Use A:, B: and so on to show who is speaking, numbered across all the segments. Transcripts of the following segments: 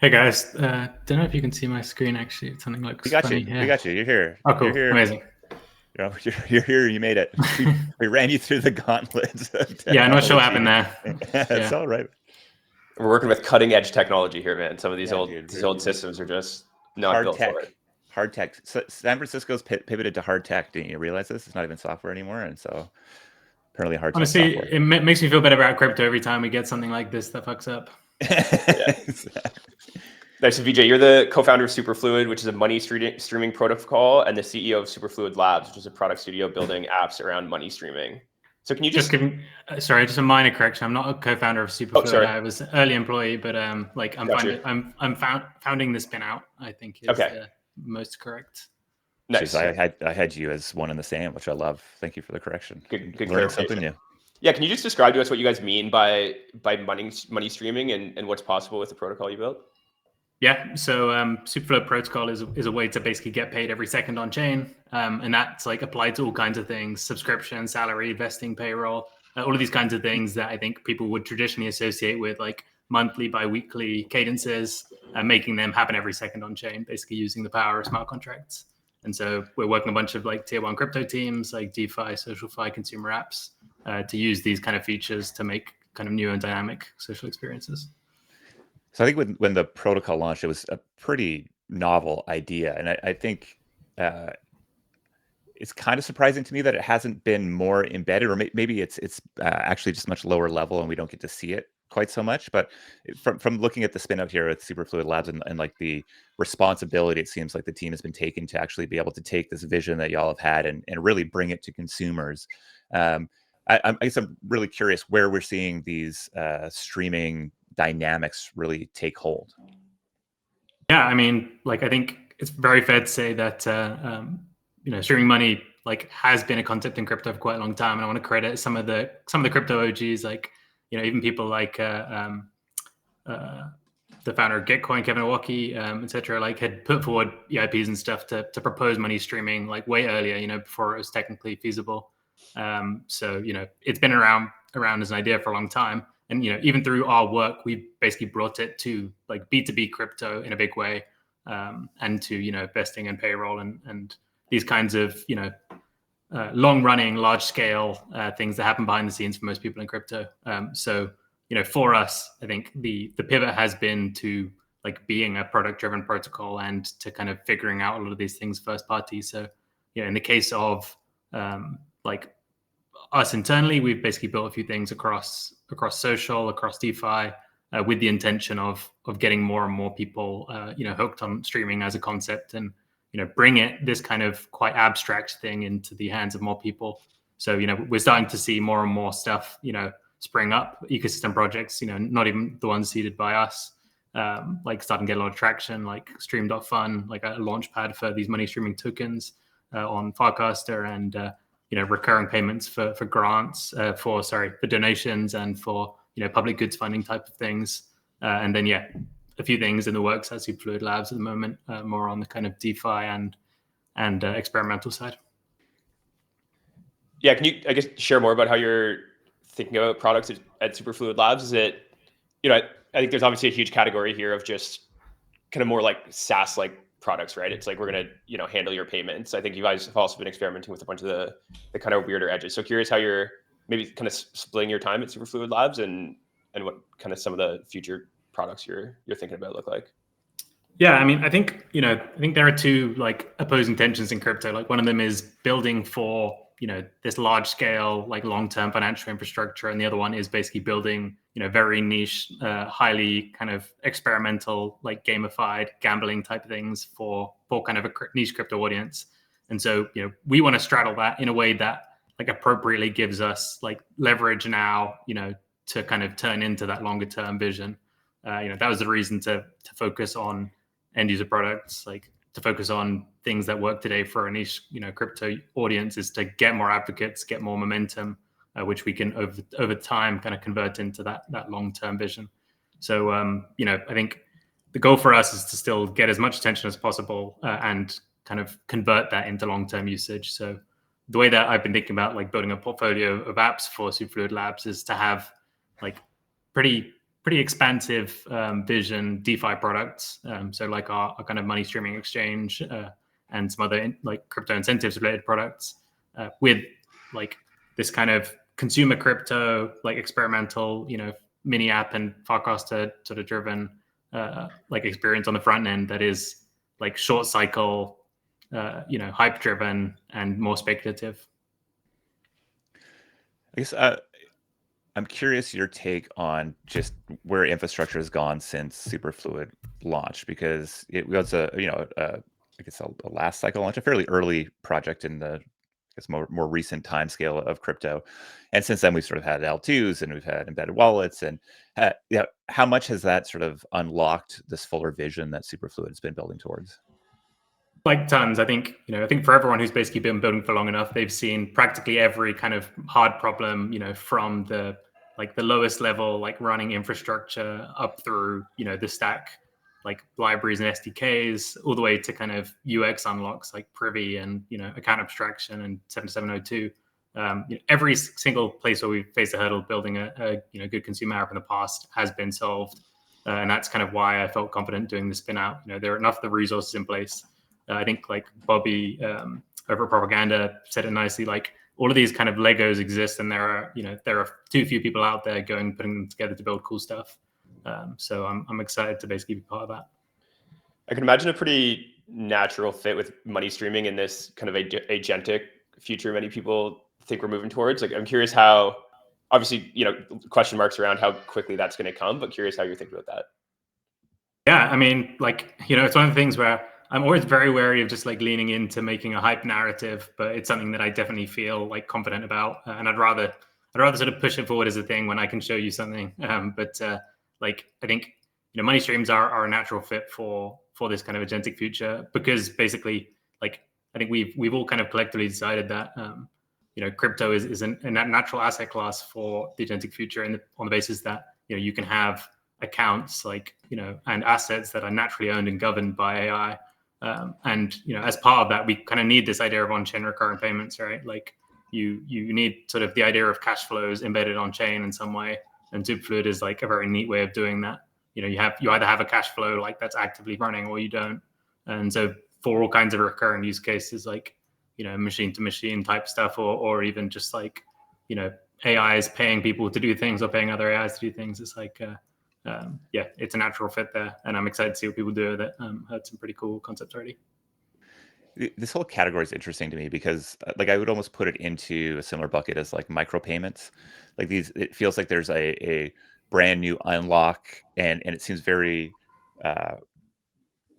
A: Hey guys, don't know if you can see my screen actually. Something looks
B: We got
A: funny
B: you.
A: here.
B: We got you. You're here.
A: Oh,
B: You're
A: cool.
B: here.
A: Amazing.
B: You're here. You made it. We ran you through the gauntlet of
A: Yeah, I'm not sure what happened
B: technology.
A: there.
B: It's
A: Yeah.
B: all right.
C: We're working with cutting edge technology here, man. Some of these
B: Yeah,
C: old
B: dude,
C: these old systems are just not
B: hard
C: built for it.
B: tech. Hard tech. So San Francisco's pivoted to hard tech. Didn't you realize this? It's not even software anymore, and so apparently hard tech
A: Honestly,
B: software.
A: it makes me feel better about crypto every time we get something like this that fucks up.
C: Nice. So Vijay, you're the co-founder of Superfluid, which is a money streaming protocol, and the CEO of Superfluid Labs, which is a product studio building apps around money streaming. So can you just
A: just a minor correction. I'm not a co-founder of Superfluid. I was an early employee, but I'm founding the spin out. I think is the most correct.
C: Nice.
B: I had you as one and the same, which I love. Thank you for the correction.
C: Good
B: Learning something new.
C: Yeah, can you just describe to us what you guys mean by money streaming and what's possible with the protocol you built?
A: Yeah, so Superfluid protocol is a way to basically get paid every second on chain, and that's like applied to all kinds of things: subscription, salary, vesting, payroll, all of these kinds of things that I think people would traditionally associate with like monthly, bi-weekly cadences, making them happen every second on chain, basically using the power of smart contracts. And so we're working a bunch of like tier one crypto teams like DeFi, SocialFi, consumer apps to use these kind of features to make kind of new and dynamic social experiences.
B: So I think when the protocol launched, it was a pretty novel idea, and I think it's kind of surprising to me that it hasn't been more embedded, or maybe it's actually just much lower level, and we don't get to see it quite so much. But from looking at the spin out here at Superfluid Labs and like the responsibility, it seems like the team has been taken to actually be able to take this vision that y'all have had and really bring it to consumers. I guess I'm really curious where we're seeing these streaming dynamics really take hold.
A: Yeah, I mean, like I think it's very fair to say that streaming money like has been a concept in crypto for quite a long time, and I want to credit some of the crypto OGs, like even people like the founder of Gitcoin, Kevin Owocki, etc., like had put forward EIPs and stuff to propose money streaming like way earlier, before it was technically feasible. So it's been around as an idea for a long time. And even through our work, we basically brought it to like B2B crypto in a big way, and to vesting and payroll and these kinds of long-running, large-scale things that happen behind the scenes for most people in crypto. So for us, I think the pivot has been to like being a product-driven protocol and to kind of figuring out a lot of these things first party. So in the case of like us internally, we've basically built a few things across social, across DeFi, with the intention of getting more and more people, hooked on streaming as a concept, and bring this kind of quite abstract thing into the hands of more people. So we're starting to see more and more stuff, spring up, ecosystem projects, not even the ones seeded by us, like starting to get a lot of traction, like Stream.fun, like a launch pad for these money streaming tokens on Farcaster, and recurring payments for grants, for donations, and for public goods funding type of things, and then a few things in the works at Superfluid Labs at the moment, more on the kind of DeFi and experimental side.
C: Yeah, can you I guess share more about how you're thinking about products at Superfluid Labs? Is it I think there's obviously a huge category here of just kind of more like SaaS like products, right? It's like we're gonna handle your payments. I think you guys have also been experimenting with a bunch of the kind of weirder edges. So curious how you're maybe kind of splitting your time at Superfluid Labs and what kind of some of the future products you're thinking about look like.
A: Yeah, I mean, I think there are two like opposing tensions in crypto. Like one of them is building for this large scale like long-term financial infrastructure, and the other one is basically building very niche, highly kind of experimental, like gamified gambling type things for kind of a niche crypto audience. And so we want to straddle that in a way that like appropriately gives us like leverage now to kind of turn into that longer term vision. That was the reason to focus on end user products, like to focus on things that work today for a niche, crypto audience, is to get more advocates, get more momentum, which we can over time kind of convert into that long-term vision. So, I think the goal for us is to still get as much attention as possible, and kind of convert that into long-term usage. So the way that I've been thinking about like building a portfolio of apps for Superfluid Labs is to have like pretty pretty expansive vision DeFi products. So like our kind of money streaming exchange and some other like crypto incentives related products with like this kind of consumer crypto, like experimental, mini app and Farcaster sort of driven like experience on the front end that is like short cycle, hype driven and more speculative.
B: I guess I'm curious your take on just where infrastructure has gone since Superfluid launched, because it was a last cycle launch, a fairly early project in the more recent time scale of crypto. And since then, we've sort of had L2s and we've had embedded wallets. And how much has that sort of unlocked this fuller vision that Superfluid has been building towards?
A: Like tons. I think for everyone who's basically been building for long enough, they've seen practically every kind of hard problem, from the lowest level, like running infrastructure up through, the stack, like libraries and SDKs, all the way to kind of UX unlocks like Privy and, account abstraction and 7702. Every single place where we've faced a hurdle building a good consumer app in the past has been solved. And that's kind of why I felt confident doing the spin out. There are enough of the resources in place. I think like Bobby over at Propaganda said it nicely, like all of these kind of Legos exist and there are too few people out there putting them together to build cool stuff. So I'm excited to basically be part of that.
C: I can imagine a pretty natural fit with money streaming in this kind of agentic future many people think we're moving towards. Like, I'm curious how, obviously, question marks around how quickly that's going to come, but curious how you're thinking about that.
A: Yeah, I mean, like, it's one of the things where I'm always very wary of just like leaning into making a hype narrative, but it's something that I definitely feel like confident about. And I'd rather sort of push it forward as a thing when I can show you something. But like, I think, money streams are a natural fit for this kind of agentic future, because basically, like, I think we've all kind of collectively decided that, crypto is a natural asset class for the agentic future, on the basis that, you can have accounts like, and assets that are naturally owned and governed by AI. And, as part of that, we kind of need this idea of on-chain recurring payments, right? Like you need sort of the idea of cash flows embedded on chain in some way. And Superfluid is like a very neat way of doing that. You either have a cash flow like that's actively running or you don't. And so for all kinds of recurring use cases, like, machine to machine type stuff, or even just like, AI is paying people to do things or paying other AIs to do things. It's like, it's a natural fit there, and I'm excited to see what people do with it. Heard some pretty cool concepts already.
B: This whole category is interesting to me because, like, I would almost put it into a similar bucket as like micropayments. Like it feels like there's a brand new unlock, and it seems very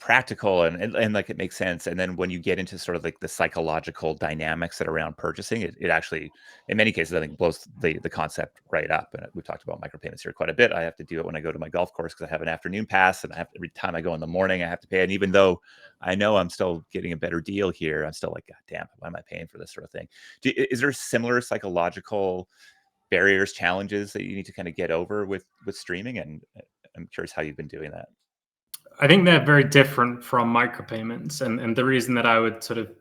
B: practical and like it makes sense. And then when you get into sort of like the psychological dynamics that are around purchasing, it actually, in many cases, I think blows the concept right up. And we've talked about micropayments here quite a bit. I have to do it when I go to my golf course because I have an afternoon pass, and every time I go in the morning, I have to pay. And even though I know I'm still getting a better deal here, I'm still like, God damn, why am I paying for this sort of thing? Is there similar psychological barriers, challenges that you need to kind of get over with streaming? And I'm curious how you've been doing that.
A: I think they're very different from micropayments. And the reason that I would sort of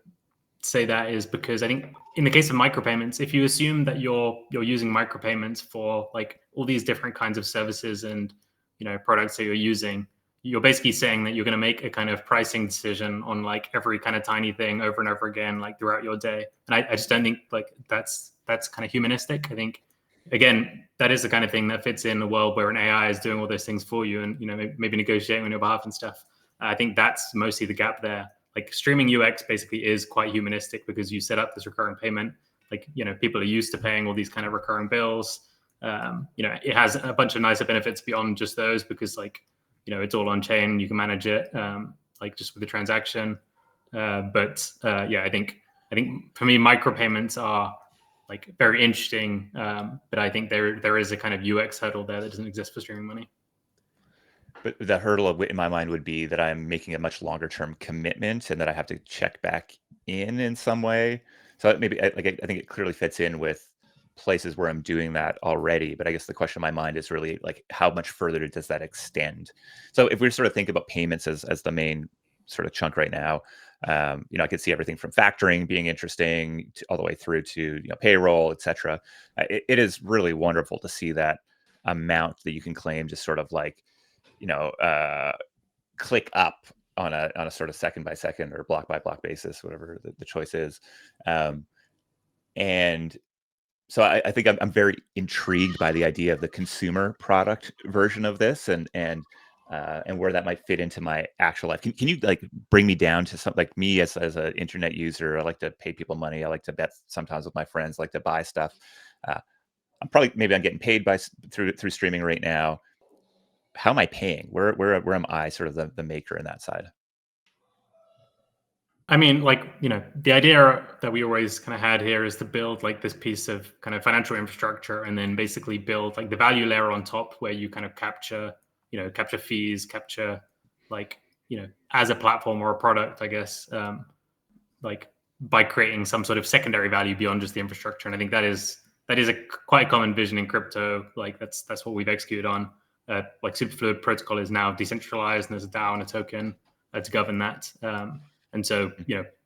A: say that is because I think in the case of micropayments, if you assume that you're using micropayments for like all these different kinds of services and, products that you're using, you're basically saying that you're going to make a kind of pricing decision on like every kind of tiny thing over and over again, like throughout your day. And I just don't think like that's kind of humanistic. I think, again, that is the kind of thing that fits in a world where an AI is doing all those things for you and, maybe negotiating on your behalf and stuff. I think that's mostly the gap there. Like streaming UX basically is quite humanistic because you set up this recurring payment. Like, people are used to paying all these kind of recurring bills. It has a bunch of nicer benefits beyond just those because like, it's all on chain. You can manage it like just with the transaction. I think for me, micropayments are like very interesting, but I think there is a kind of UX hurdle there that doesn't exist for streaming money.
B: But the hurdle in my mind would be that I'm making a much longer term commitment and that I have to check back in some way. So maybe I think it clearly fits in with places where I'm doing that already. But I guess the question in my mind is really like, how much further does that extend? So if we sort of think about payments as the main sort of chunk right now, I could see everything from factoring being interesting all the way through to payroll, et cetera. It is really wonderful to see that amount that you can claim, just sort of like, click up on a sort of second by second or block by block basis, whatever the choice is. And so I think I'm very intrigued by the idea of the consumer product version of this, and where that might fit into my actual life. Can you like bring me down to something like me as an internet user? I like to pay people money. I like to bet sometimes with my friends. I like to buy stuff. I'm getting paid through streaming right now. How am I paying? Where am I sort of the maker in that side?
A: I mean, like, the idea that we always kind of had here is to build like this piece of kind of financial infrastructure, and then basically build like the value layer on top, where you kind of capture fees, like, as a platform or a product, I guess, like by creating some sort of secondary value beyond just the infrastructure. And I think that is a quite common vision in crypto. Like that's what we've executed on. Like Superfluid protocol is now decentralized, and there's a DAO and a token to govern that. And so,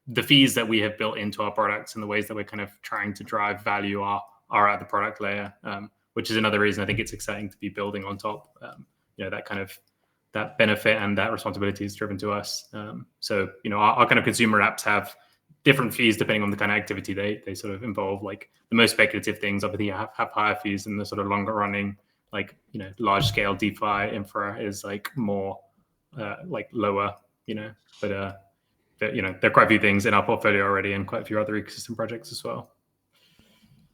A: the fees that we have built into our products and the ways that we're kind of trying to drive value are at the product layer, which is another reason I think it's exciting to be building on top. That kind of that benefit and that responsibility is driven to us. So, our kind of consumer apps have different fees depending on the kind of activity they sort of involve. Like the most speculative things obviously have higher fees, and the sort of longer running, like, large scale DeFi infra is like more like lower, but there are quite a few things in our portfolio already, and quite a few other ecosystem projects as well.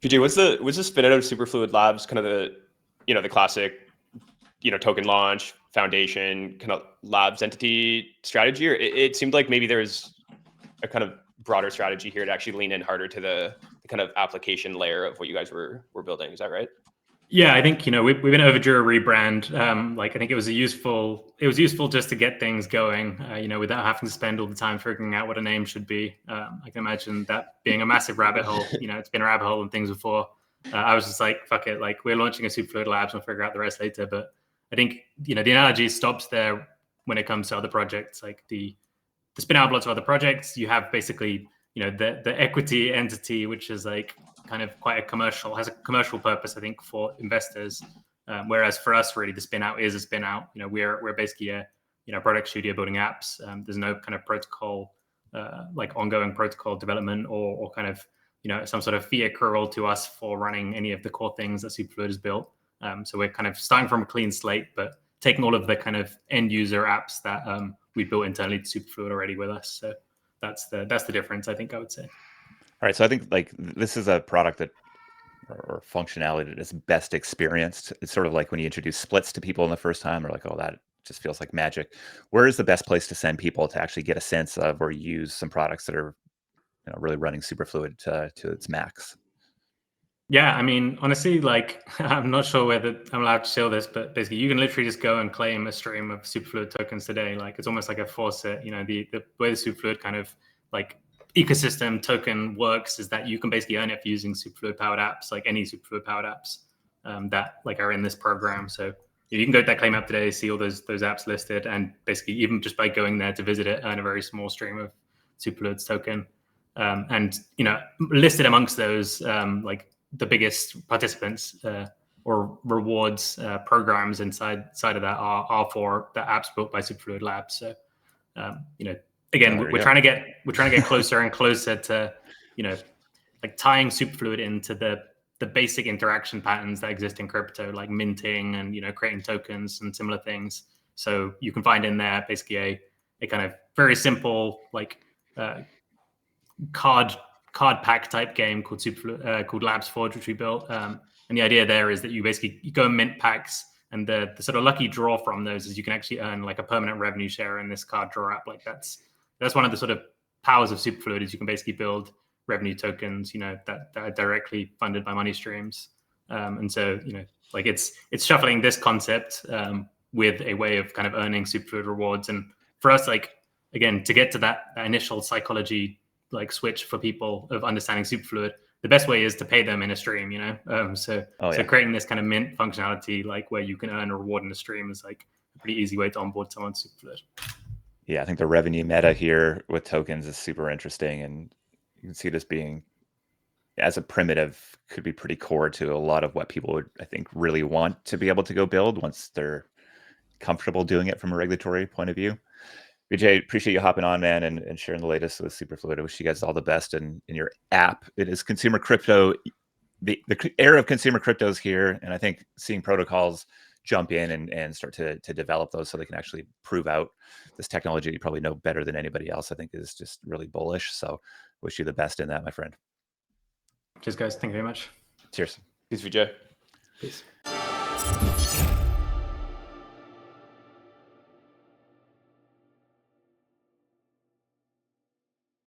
C: Vijay, was the spin out of Superfluid Labs kind of the classic, token launch, foundation, kind of labs entity strategy, or it seemed like maybe there was a kind of broader strategy here to actually lean in harder to the kind of application layer of what you guys were building? Is that right?
A: Yeah, I think we've been overdue a rebrand. Like I think it was useful just to get things going, without having to spend all the time figuring out what a name should be. I can imagine that being a massive rabbit hole. It's been a rabbit hole and things before. I was just like, fuck it, like we're launching a Superfluid Labs, we'll figure out the rest later. But I think the analogy stops there when it comes to other projects, like the spin out of lots of other projects. You have basically the equity entity, which is like kind of has a commercial purpose, I think, for investors. Whereas for us, really, the spin out is a spin out. We're basically a product studio building apps. There's no kind of protocol, like ongoing protocol development or kind of some sort of fee accrual to us for running any of the core things that Superfluid has built. So we're kind of starting from a clean slate, but taking all of the kind of end user apps that we built internally to Superfluid already with us. So that's the difference, I think I would say.
B: All right, so I think like this is a product that or functionality that is best experienced. It's sort of like when you introduce splits to people in the first time, they're like, oh, that just feels like magic. Where is the best place to send people to actually get a sense of or use some products that are really running Superfluid to its max?
A: Yeah, I mean, honestly, like I'm not sure whether I'm allowed to show this, but basically you can literally just go and claim a stream of Superfluid tokens today. Like it's almost like a faucet. The way the Superfluid kind of like ecosystem token works is that you can basically earn it for using Superfluid powered apps, like any Superfluid powered apps that like are in this program. So you can go to that claim app today, see all those apps listed, and basically even just by going there to visit it, earn a very small stream of Superfluid's token. And listed amongst those, like the biggest participants or rewards programs inside of that are for the apps built by Superfluid Labs. So again, we're trying to get closer and closer to like tying Superfluid into the basic interaction patterns that exist in crypto, like minting and creating tokens and similar things. So you can find in there basically a kind of very simple like card pack type game called Labs Forge, which we built. And the idea there is that you go and mint packs, and the sort of lucky draw from those is you can actually earn like a permanent revenue share in this card draw app. Like that's one of the sort of powers of Superfluid, is you can basically build revenue tokens, that are directly funded by money streams. And so, like it's shuffling this concept with a way of kind of earning Superfluid rewards. And for us, like, again, to get to that initial psychology like switch for people of understanding Superfluid, the best way is to pay them in a stream, So creating this kind of mint functionality, like where you can earn a reward in a stream, is like a pretty easy way to onboard someone to Superfluid.
B: Yeah, I think the revenue meta here with tokens is super interesting, and you can see this being as a primitive could be pretty core to a lot of what people would, I think, really want to be able to go build once they're comfortable doing it from a regulatory point of view. Vijay, appreciate you hopping on, man, and sharing the latest with Superfluid. I wish you guys all the best in your app. It is consumer crypto. The era of consumer crypto is here, and I think seeing protocols jump in and start to develop those so they can actually prove out this technology you probably know better than anybody else, I think is just really bullish. So wish you the best in that, my friend.
A: Cheers, guys. Thank you very much.
B: Cheers.
C: Peace, Vijay.
A: Peace.